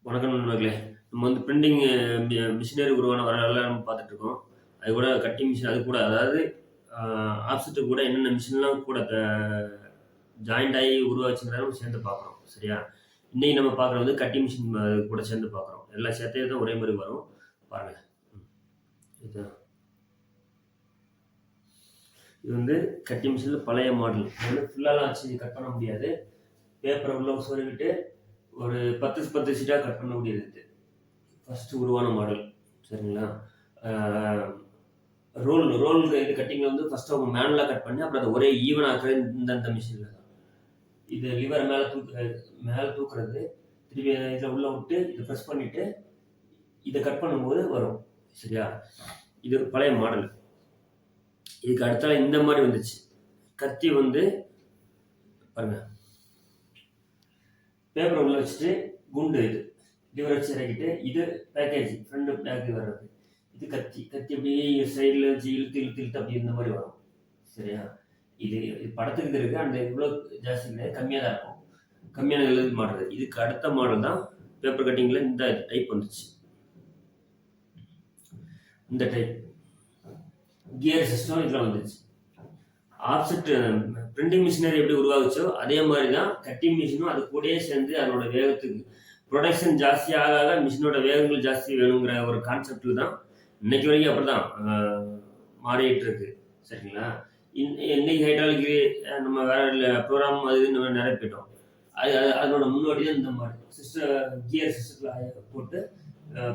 வணக்கம் நண்பர்களே. நம்ம பிரிண்டிங் மிஷினரி உருவான வரலாறுலாம் நம்ம பார்த்துட்டு இருக்கோம். அது கூட கட்டிங் மிஷின் அது கூட அதாவது ஆப்செட் கூட என்னென்ன மிஷின்லாம் கூட ஜாயிண்ட் ஆகி உருவாச்சுங்கிறத நம்ம சேர்ந்து பார்க்குறோம். சரியா? இன்னைக்கு நம்ம பார்க்குறது கட்டிங் மிஷின் கூட சேர்ந்து பார்க்குறோம். எல்லாம் சேர்த்தே தான் ஒரே மாதிரி வரும். பாருங்க. இதுதான். இது கட்டிங் மிஷினில் பழைய மாடல். இது ஃபுல்லாலாம் வச்சு கட் பண்ண முடியாது. பேப்பரை உள்ள சொருவிட்டு ஒரு 10 சீட்டாக கட் பண்ண முடியாது. ஃபஸ்ட்டு உருவான மாடல். சரிங்களா? ரோல் இது கட்டிங்கில் ஃபஸ்ட்டு அவங்க மேனுவலாக கட் பண்ணி அப்புறம் அதை ஒரே ஈவன் ஆக்குறது இந்த மிஷினில் தான். இது லிவரை மேலே தூக்குறது, திருப்பி இதில் உள்ளே விட்டு இதை ப்ரெஸ் பண்ணிவிட்டு இதை கட் பண்ணும்போது வரும். சரியா? இது ஒரு பழைய மாடல். இதுக்கு அடுத்தால இந்த மாதிரி வந்துச்சு. கத்தி பாருங்க, பேப்பரை உள்ள வச்சுட்டு குண்டு லிவர் வச்சு இறக்கிட்டு இது பேக்கேஜ் ஃப்ரண்ட் பேக்கு வர்றது. இது கத்தி அப்படியே சைடில் வச்சு இழுத்து அப்படி இந்த மாதிரி வரும். சரியா? இது படத்துக்கு இருக்கு. அந்த இவ்வளோ ஜாஸ்தி இல்லை, கம்மியாக தான் இருக்கும். கம்மியான எழுதி மாடுறது. இதுக்கு அடுத்த மாடல் தான் பேப்பர் கட்டிங்கில் இந்த டைப் வந்துச்சு. இந்த டைப் கியர் சிஸ்டம் இதில் வந்துச்சு. ஆப்செட் பிரிண்டிங் மிஷினரி எப்படி உருவாகுச்சோ அதே மாதிரி தான் கட்டிங் மிஷினும் அது கூடயே சேர்ந்து அதனோட வேகத்துக்கு ப்ரொடக்ஷன் ஜாஸ்தி ஆக மிஷினோட வேகங்கள் ஜாஸ்தி வேணுங்கிற ஒரு கான்செப்டில் தான் இன்னைக்கு வரைக்கும் அப்படி தான் மாறிட்டு இருக்கு. சரிங்களா? இன்னைக்கு ஹைட்ராலிக்கு நம்ம வேற ப்ரோக்ராம் அது நம்ம நிறைய போயிட்டோம். அதனோட முன்னோடி தான் இந்த மாதிரி கியர் சிஸ்டத்தில் போட்டு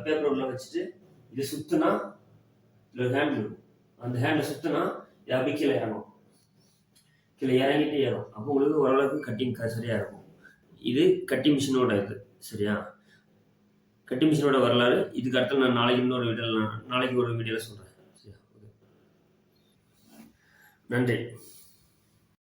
பேப்பர் உள்ள வச்சுட்டு இது சுற்றுனா இதில் ஹேண்டில் இருக்கும். அந்த ஹேண்டில் சுற்றுனா இது அப்படி கீழே இறங்கும். கீழே இறங்கிட்டு ஏறும். அப்போ உங்களுக்கு ஓரளவுக்கு கட்டிங் சரியாக இருக்கும். இது கட்டிங் மிஷினோட இது. சரியா? கட்டிங் மிஷினோட வரலாறு இதுக்கு அடுத்து நான் நாளைக்கு ஒரு வீடியோவில் சொல்கிறேன். சரியா? நன்றி.